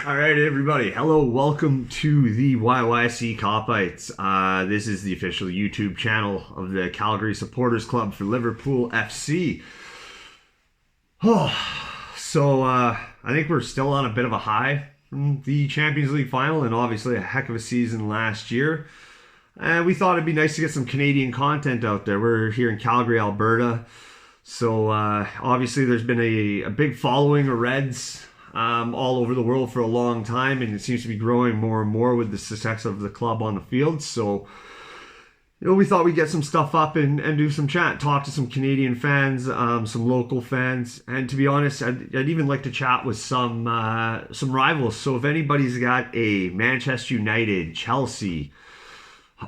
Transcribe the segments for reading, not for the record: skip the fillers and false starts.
All right, everybody. Hello, welcome to the YYC Kopites. This is the official YouTube channel of the Calgary Supporters Club for Liverpool FC. Oh, I think we're still on a bit of a high from the Champions League final, and obviously a heck of a season last year. And we thought it'd be nice to get some Canadian content out there. We're here in Calgary, Alberta. So obviously there's been a big following of Reds all over the world for a long time, and it seems to be growing more and more with the success of the club on the field. So, we thought we'd get some stuff up and do some chat, talk to some Canadian fans, some local fans, and to be honest, I'd even like to chat with some rivals. So if anybody's got a Manchester United, Chelsea,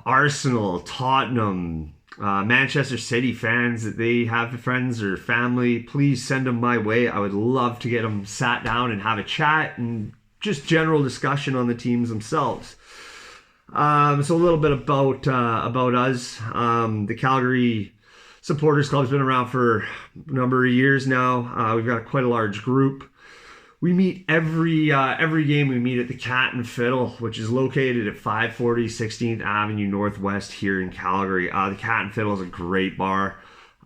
Arsenal, Tottenham, Manchester City fans that they have friends or family, please send them my way. I would love to get them sat down and have a chat and just general discussion on the teams themselves. So a little bit about us. The Calgary Supporters Club has been around for a number of years now. We've got quite a large group. We meet every game. We meet at the Cat and Fiddle, which is located at 540 16th Avenue Northwest here in Calgary. The Cat and Fiddle is a great bar.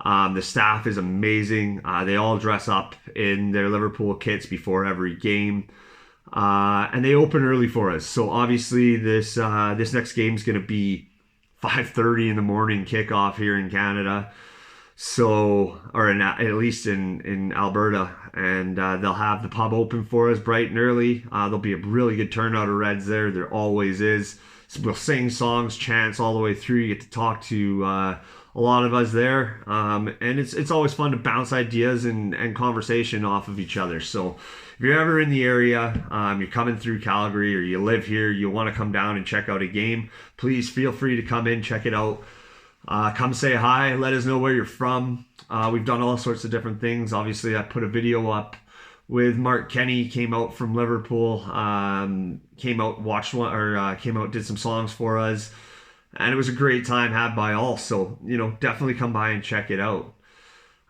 The staff is amazing. They all dress up in their Liverpool kits before every game, and they open early for us. So obviously this next game is going to be 5:30 in the morning kickoff here in Canada. So, or at least in Alberta, and they'll have the pub open for us bright and early. There'll be a really good turnout of Reds there. There always is. So we'll sing songs, chants all the way through. You get to talk to a lot of us there, and it's always fun to bounce ideas and conversation off of each other. So if you're ever in the area, you're coming through Calgary or you live here, you want to come down and check out a game, please feel free to come in, check it out. Come say hi, let us know where you're from. We've done all sorts of different things. Obviously, I put a video up with Mark Kenny, came out from Liverpool, came out, did some songs for us, and it was a great time had by all. So, definitely come by and check it out.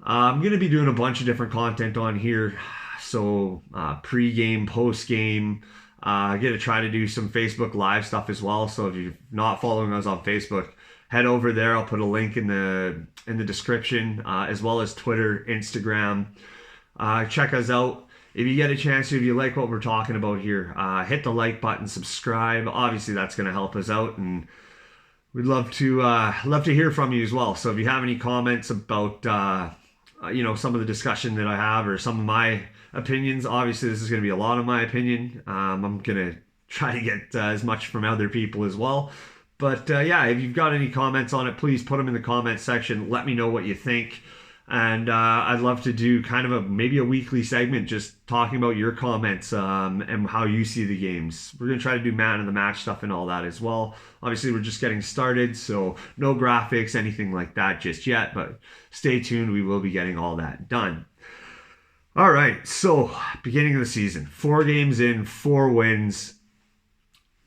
I'm going to be doing a bunch of different content on here. So, pre-game, post-game, I'm going to try to do some Facebook Live stuff as well. So if you're not following us on Facebook, head over there. I'll put a link in the description, as well as Twitter, Instagram. Check us out. If you get a chance, if you like what we're talking about here, hit the like button, subscribe. Obviously, that's going to help us out, and we'd love to hear from you as well. So if you have any comments about some of the discussion that I have or some of my opinions, obviously this is going to be a lot of my opinion. I'm going to try to get as much from other people as well. But if you've got any comments on it, please put them in the comments section. Let me know what you think. And I'd love to do kind of maybe a weekly segment just talking about your comments and how you see the games. We're going to try to do man of the match stuff and all that as well. Obviously, we're just getting started, so no graphics, anything like that just yet. But stay tuned. We will be getting all that done. All right, so beginning of the season. 4 games in, 4 wins.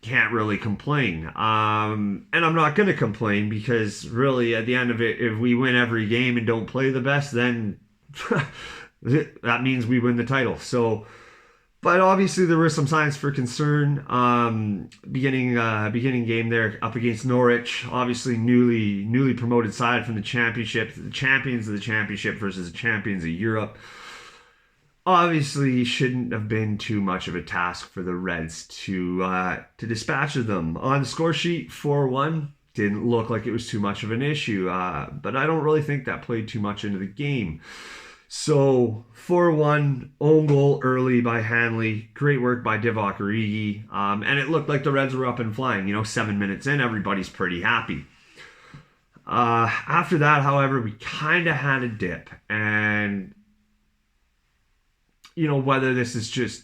Can't really complain. And I'm not going to complain because really at the end of it, if we win every game and don't play the best, then that means we win the title. So, but obviously there were some signs for concern. Beginning game there up against Norwich, obviously newly promoted side from the championship, the champions of the championship versus the champions of Europe. Obviously, shouldn't have been too much of a task for the Reds to dispatch of them. On the score sheet, 4-1. Didn't look like it was too much of an issue, but I don't really think that played too much into the game. So, 4-1, own goal early by Hanley. Great work by Divock Origi. And it looked like the Reds were up and flying. 7 minutes in, everybody's pretty happy. After that, however, we kind of had a dip. And whether this is just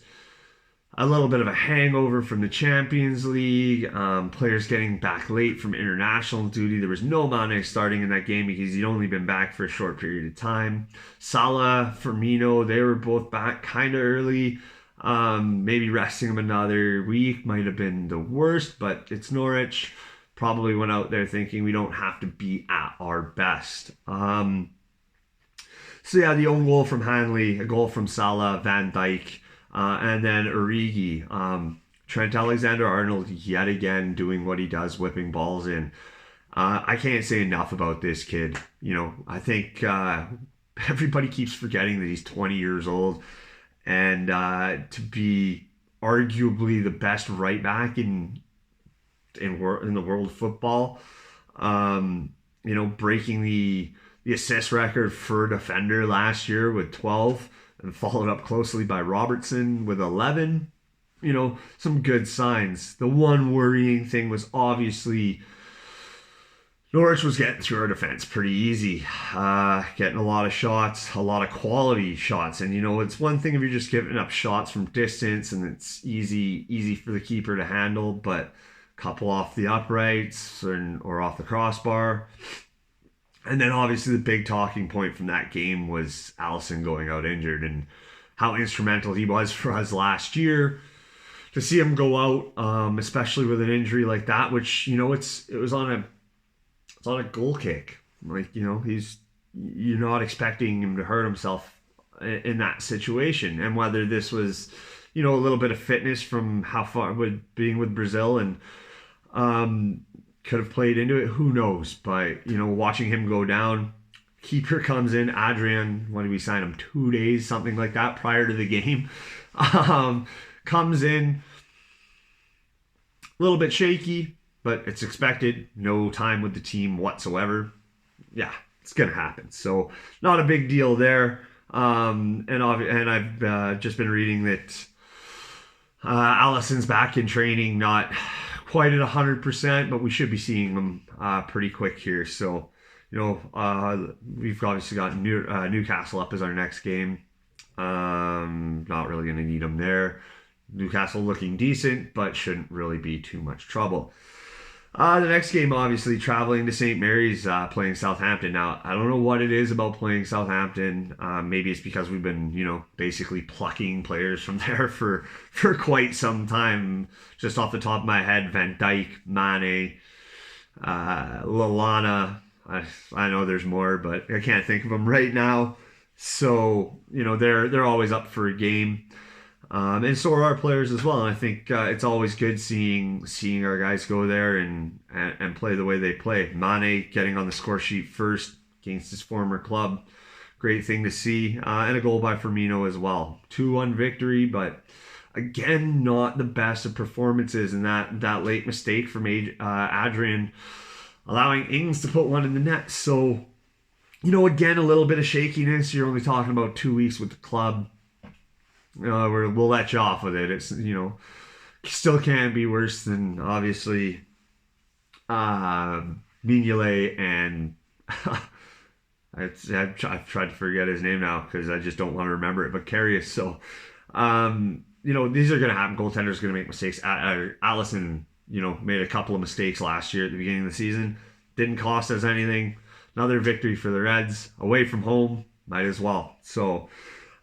a little bit of a hangover from the Champions League, players getting back late from international duty. There was no Mane starting in that game because he'd only been back for a short period of time. Salah, Firmino, they were both back kind of early. Maybe resting them another week might have been the worst, but it's Norwich. Probably went out there thinking we don't have to be at our best. So yeah, the own goal from Hanley, a goal from Salah, Van Dijk, And then Origi. Trent Alexander-Arnold yet again doing what he does, whipping balls in. I can't say enough about this kid. I think everybody keeps forgetting that he's 20 years old, and to be arguably the best right back in the world of football, breaking the assist record for a defender last year with 12, and followed up closely by Robertson with 11. Some good signs. The one worrying thing was obviously Norwich was getting through our defense pretty easy, getting a lot of shots, a lot of quality shots. And, it's one thing if you're just giving up shots from distance and it's easy for the keeper to handle, but a couple off the uprights or off the crossbar. And then obviously the big talking point from that game was Alisson going out injured and how instrumental he was for us last year. To see him go out, especially with an injury like that, which, it was on a goal kick. You're not expecting him to hurt himself in that situation. And whether this was, a little bit of fitness from how far being with Brazil and could have played into it, who knows? But, watching him go down, keeper comes in, Adrian, when did we sign him? 2 days, something like that, prior to the game. Comes in, a little bit shaky, but it's expected. No time with the team whatsoever. Yeah, it's going to happen. So not a big deal there. And I've just been reading that Alisson's back in training, not quite at 100%, but we should be seeing him pretty quick here. So, we've obviously got Newcastle up as our next game. Not really going to need him there. Newcastle looking decent, but shouldn't really be too much trouble. The next game, obviously, traveling to St. Mary's, playing Southampton. Now, I don't know what it is about playing Southampton. Maybe it's because we've been, basically plucking players from there for quite some time. Just off the top of my head, Van Dijk, Mane, Lallana. I know there's more, but I can't think of them right now. So, they're always up for a game. And so are our players as well. And I think it's always good seeing our guys go there and play the way they play. Mane getting on the score sheet first against his former club. Great thing to see. And a goal by Firmino as well. 2-1 victory, but again, not the best of performances. And that late mistake from Adrian allowing Ings to put one in the net. So, again, a little bit of shakiness. You're only talking about 2 weeks with the club. We'll let you off with it. It's, still can't be worse than, obviously, Mignolet and I've tried to forget his name now because I just don't want to remember it, but Karius. So, these are going to happen. Goaltenders are going to make mistakes. Alisson, made a couple of mistakes last year at the beginning of the season. Didn't cost us anything. Another victory for the Reds. Away from home, might as well. So,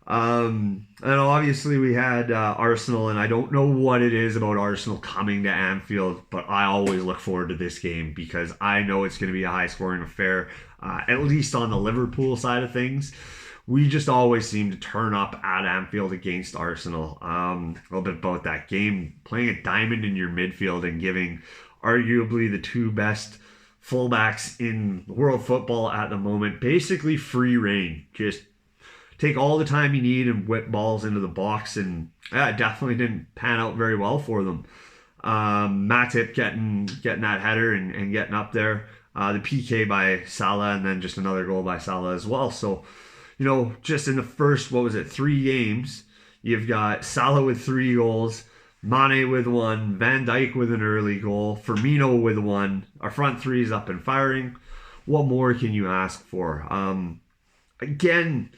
and obviously we had Arsenal, and I don't know what it is about Arsenal coming to Anfield, but I always look forward to this game because I know it's going to be a high-scoring affair, at least on the Liverpool side of things. We just always seem to turn up at Anfield against Arsenal. A little bit about that game, playing a diamond in your midfield and giving arguably the two best fullbacks in world football at the moment basically free reign. Just take all the time you need and whip balls into the box, and it definitely didn't pan out very well for them. Matip getting that header and getting up there. The PK by Salah, and then just another goal by Salah as well. So, just in the first, 3 games, you've got Salah with 3 goals, Mane with 1, Van Dijk with an early goal, Firmino with 1. Our front three is up and firing. What more can you ask for? Again,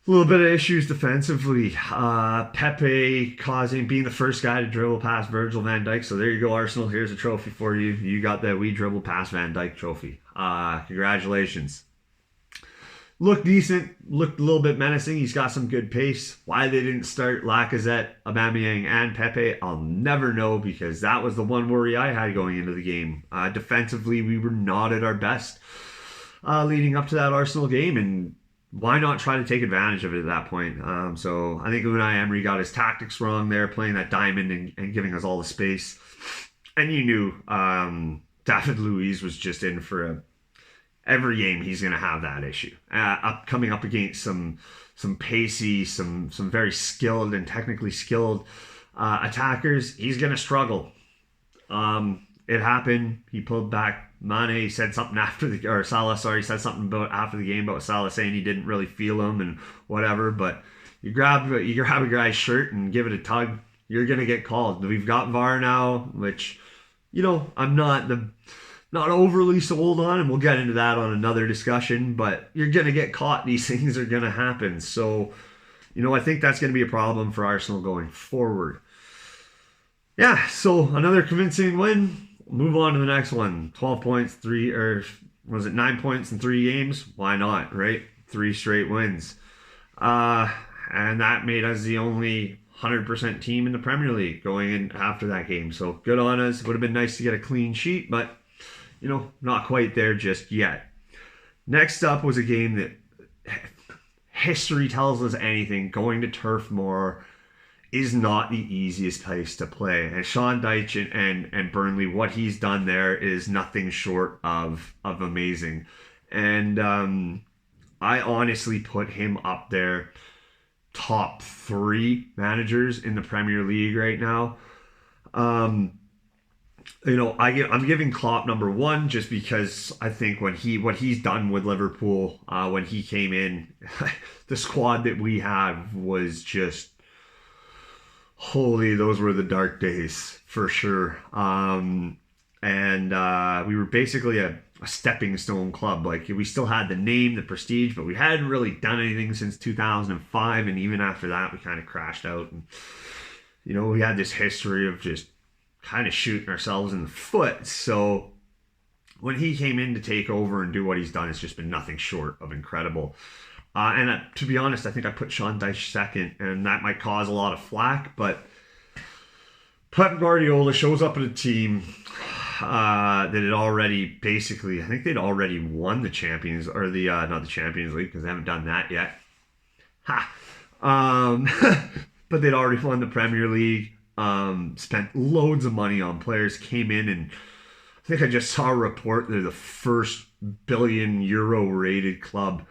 a little bit of issues defensively. Pepe being the first guy to dribble past Virgil van Dijk. So there you go, Arsenal. Here's a trophy for you. You got that we dribble past Van Dijk trophy. Congratulations. Looked decent. Looked a little bit menacing. He's got some good pace. Why they didn't start Lacazette, Aubameyang, and Pepe, I'll never know, because that was the one worry I had going into the game. Defensively, we were not at our best leading up to that Arsenal game, and why not try to take advantage of it at that point? So I think Unai Emery got his tactics wrong there, playing that diamond and giving us all the space. And you knew David Luiz was just in for every game he's going to have that issue. Coming up against some pacey, some very skilled and technically skilled attackers, he's going to struggle. It happened. He pulled back. Mane said something Salah said something about after the game about Salah saying he didn't really feel him and whatever. But you grab a guy's shirt and give it a tug, you're gonna get called. We've got VAR now, which I'm not overly sold on, and we'll get into that on another discussion. But you're gonna get caught. These things are gonna happen. So I think that's gonna be a problem for Arsenal going forward. Yeah. So another convincing win. Move on to the next one. 12 points, 9 points in 3 games? Why not, right? 3 straight wins. And that made us the only 100% team in the Premier League going in after that game. So good on us. Would have been nice to get a clean sheet, but, not quite there just yet. Next up was a game that history tells us anything. Going to Turf Moor is not the easiest place to play. And Sean Dyche and Burnley, what he's done there is nothing short of amazing. And I honestly put him up there top 3 managers in the Premier League right now. I'm giving Klopp number 1 just because I think what he's done with Liverpool when he came in, the squad that we had was just holy, those were the dark days for sure. And we were basically a stepping stone club. Like, we still had the name, the prestige, but we hadn't really done anything since 2005. And even after that, we kind of crashed out. And, we had this history of just kind of shooting ourselves in the foot. So when he came in to take over and do what he's done, it's just been nothing short of incredible. And to be honest, I think I put Sean Dyche second, and that might cause a lot of flack, but Pep Guardiola shows up at a team that had already I think they'd already won the Champions, or not the Champions League, because they haven't done that yet. But they'd already won the Premier League, spent loads of money on players, came in, and I think I just saw a report they're the first billion euro rated club,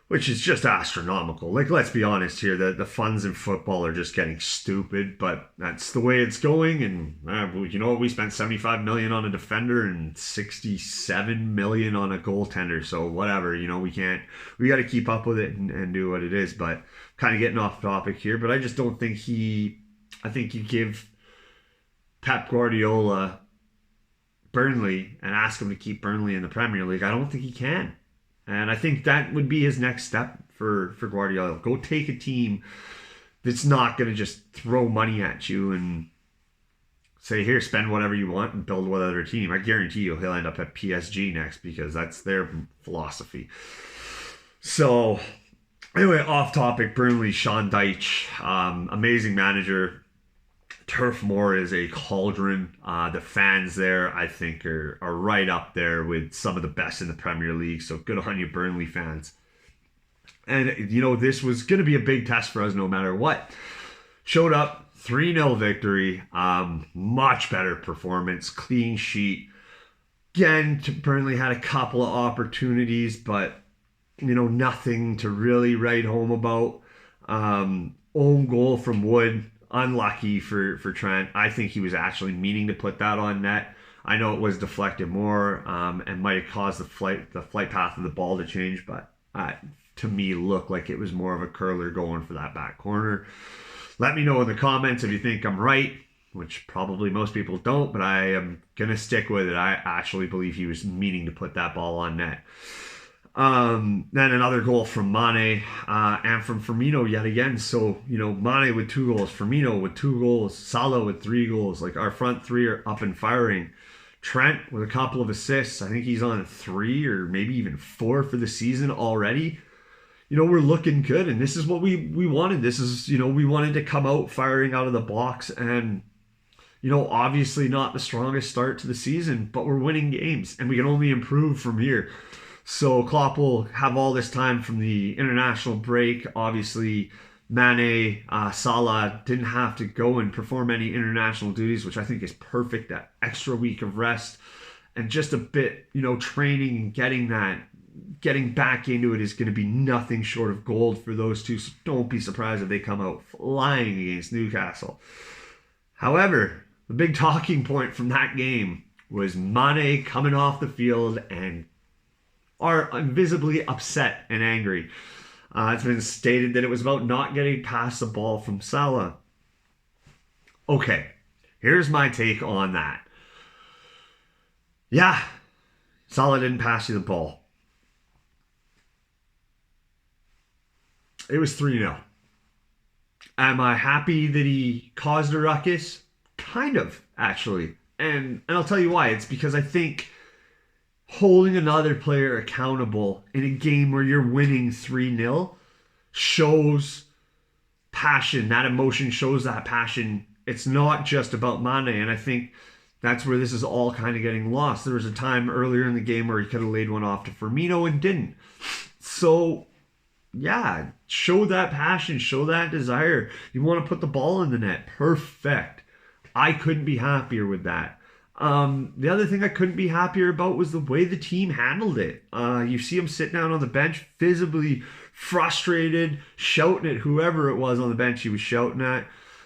which is just astronomical. Like, let's be honest here, the funds in football are just getting stupid, but that's the way it's going. And we spent 75 million on a defender and 67 million on a goaltender. So whatever, we got to keep up with it and do what it is. But kind of getting off topic here, but I just don't think I think you give Pep Guardiola Burnley and ask him to keep Burnley in the Premier League. I don't think he can. And I think that would be his next step for Guardiola. Go take a team that's not going to just throw money at you and say, here, spend whatever you want and build whatever team. I guarantee you he'll end up at PSG next because that's their philosophy. So, anyway, off topic, Burnley, Sean Dyche, amazing manager. Turf Moor is a cauldron. The fans there, I think, are right up there with some of the best in the Premier League. So good on you, Burnley fans. And, this was going to be a big test for us no matter what. Showed up, 3-0 victory. Much better performance, clean sheet. Again, Burnley had a couple of opportunities, but, nothing to really write home about. Own goal from Wood. Unlucky for Trent. I think he was actually meaning to put that on net. I know it was deflected more and might have caused the flight path of the ball to change, but to me looked like it was more of a curler going for that back corner. Let me know in the comments if you think I'm right, which probably most people don't, but I am going to stick with it. I actually believe he was meaning to put that ball on net. Then another goal from Mane and from Firmino yet again. So, Mane with 2 goals, Firmino with 2 goals, Salah with 3 goals. Like, our front 3 are up and firing. Trent with a couple of assists. I think he's on 3 or maybe even 4 for the season already. We're looking good, and this is what we wanted. This is, we wanted to come out firing out of the blocks, and, obviously not the strongest start to the season, but we're winning games, and we can only improve from here. So Klopp will have all this time from the international break. Obviously, Mane, Salah didn't have to go and perform any international duties, which I think is perfect. That extra week of rest and just a bit, training and getting back into it is going to be nothing short of gold for those two. So don't be surprised if they come out flying against Newcastle. However, the big talking point from that game was Mane coming off the field and are invisibly upset and angry. It's been stated that it was about not getting past the ball from Salah. Okay, here's my take on that. Yeah, Salah didn't pass you the ball. It was 3-0. Am I happy that he caused a ruckus? Kind of, actually. And I'll tell you why. It's because I think holding another player accountable in a game where you're winning 3-0 shows passion. That emotion shows that passion. It's not just about Mane, and I think that's where this is all kind of getting lost. There was a time earlier in the game where he could have laid one off to Firmino and didn't. So, yeah, show that passion, show that desire. You want to put the ball in the net. Perfect. I couldn't be happier with that. The other thing I couldn't be happier about was the way the team handled it. You see him sit down on the bench, visibly frustrated, shouting at whoever it was on the bench he was shouting at.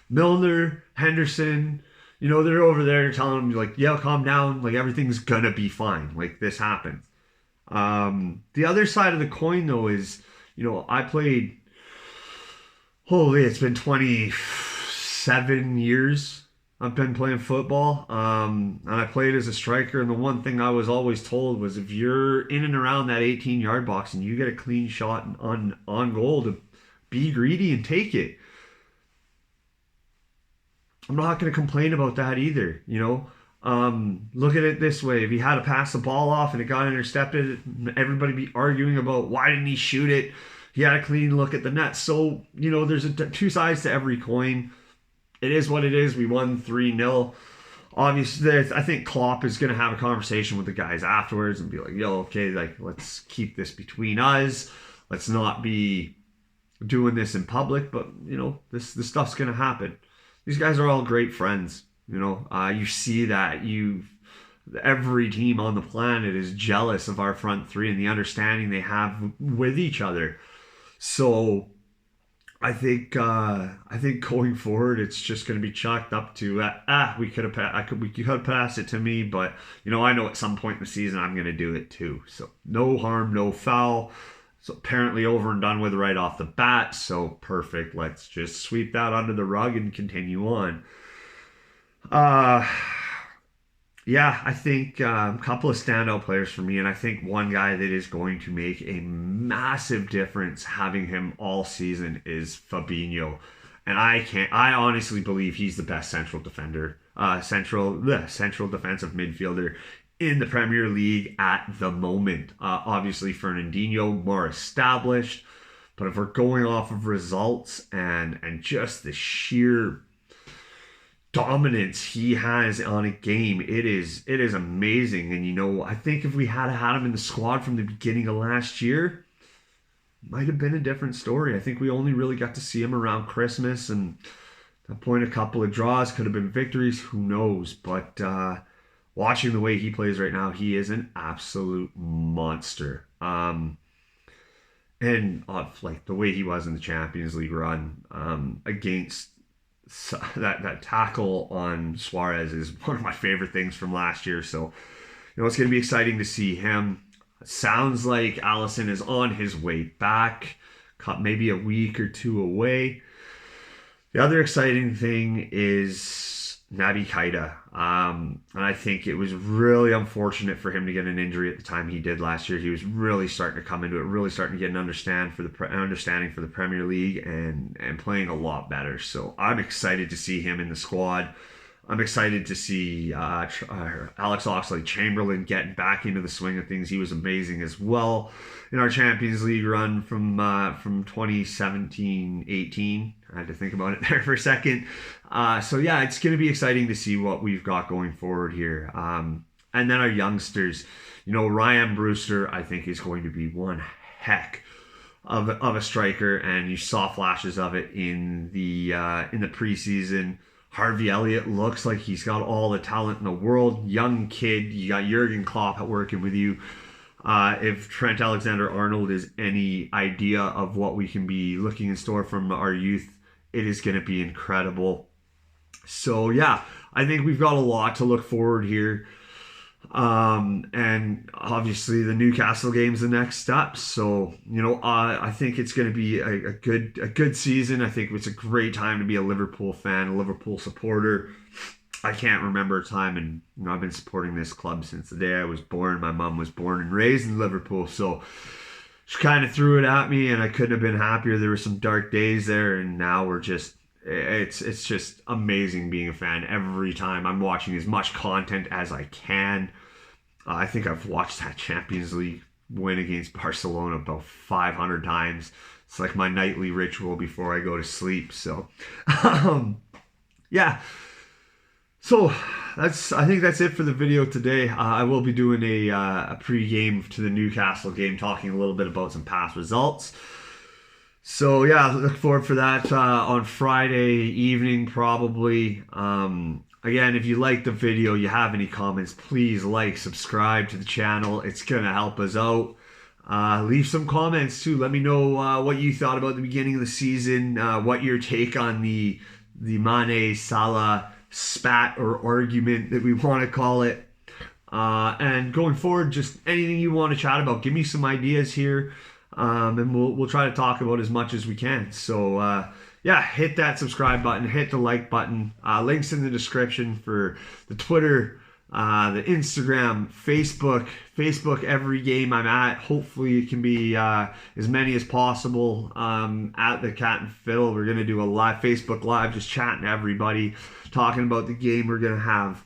Milner, Henderson, they're over there telling him, like, yeah, calm down. Like, everything's gonna be fine. Like, this happens. The other side of the coin, though, is, I played, it's been 27 years I've been playing football, and I played as a striker, and the one thing I was always told was if you're in and around that 18-yard box and you get a clean shot on goal, to be greedy and take it. I'm not going to complain about that either, Look at it this way. If he had to pass the ball off and it got intercepted, everybody be arguing about why didn't he shoot it. He had a clean look at the net. So, there's two sides to every coin. It is what it is. We won 3-0. Obviously, I think Klopp is going to have a conversation with the guys afterwards and be like, okay, let's keep this between us. Let's not be doing this in public. But, this stuff's going to happen. These guys are all great friends. You see that. Every team on the planet is jealous of our front three and the understanding they have with each other. So I think going forward, it's just going to be chalked up to we could have passed it to me, but I know at some point in the season I'm going to do it too. So no harm, no foul. So apparently over and done with right off the bat. So perfect. Let's just sweep that under the rug and continue on. Yeah, I think a couple of standout players for me, and I think one guy that is going to make a massive difference having him all season is Fabinho. And I honestly believe he's the best central defender, central defensive midfielder in the Premier League at the moment. Obviously, Fernandinho more established, but if we're going off of results and just the sheer dominance he has on a game, it is amazing. And I think if we had him in the squad from the beginning of last year, might have been a different story. I think we only really got to see him around Christmas, and at that point a couple of draws could have been victories, who knows. But watching the way he plays right now, he is an absolute monster. And like the way he was in the Champions League run against that tackle on Suarez is one of my favorite things from last year. So, it's going to be exciting to see him. Sounds like Alisson is on his way back, maybe a week or two away. The other exciting thing is Naby Keita. And I think it was really unfortunate for him to get an injury at the time he did last year. He was really starting to come into it, really starting to get an understanding for the Premier League and playing a lot better. So I'm excited to see him in the squad. I'm excited to see Alex Oxlade-Chamberlain getting back into the swing of things. He was amazing as well in our Champions League run from 2017-18. I had to think about it there for a second. So yeah, it's going to be exciting to see what we've got going forward here. And And then our youngsters, you know, Ryan Brewster, I think is going to be one heck of a striker, and you saw flashes of it in the preseason. Harvey Elliott looks like he's got all the talent in the world. Young kid, you got Jurgen Klopp working with you. If Trent Alexander-Arnold is any idea of what we can be looking in store from our youth, it is going to be incredible. So yeah, I think we've got a lot to look forward here. And obviously the Newcastle game's the next step. So, you know, I think it's going to be a good season. I think it's a great time to be a Liverpool fan, a Liverpool supporter. I can't remember a time, and you know, I've been supporting this club since the day I was born. My mom was born and raised in Liverpool, so she kind of threw it at me, and I couldn't have been happier. There were some dark days there, and now we're just it's just amazing being a fan. Every time I'm watching as much content as I can. I think I've watched that Champions League win against Barcelona about 500 times. It's like my nightly ritual before I go to sleep. So yeah. So I think that's it for the video today. I will be doing a pre-game to the Newcastle game, talking a little bit about some past results. So yeah, look forward for that on Friday evening probably. Again, if you like the video, you have any comments, please like, subscribe to the channel. It's going to help us out. Leave some comments too. Let me know what you thought about the beginning of the season, what your take on the Mane Salah spat or argument that we want to call it. And going forward, just anything you want to chat about. Give me some ideas here. And we'll try to talk about as much as we can. So yeah, hit that subscribe button, hit the like button. Links in the description for the Twitter, the Instagram, Facebook every game I'm at. Hopefully it can be as many as possible at the Cat and Fiddle. We're going to do a live Facebook Live, just chatting to everybody, talking about the game. We're going to have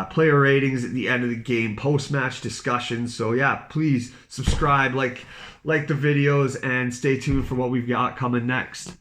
player ratings at the end of the game, post-match discussions. So yeah, please subscribe, like the videos, and stay tuned for what we've got coming next.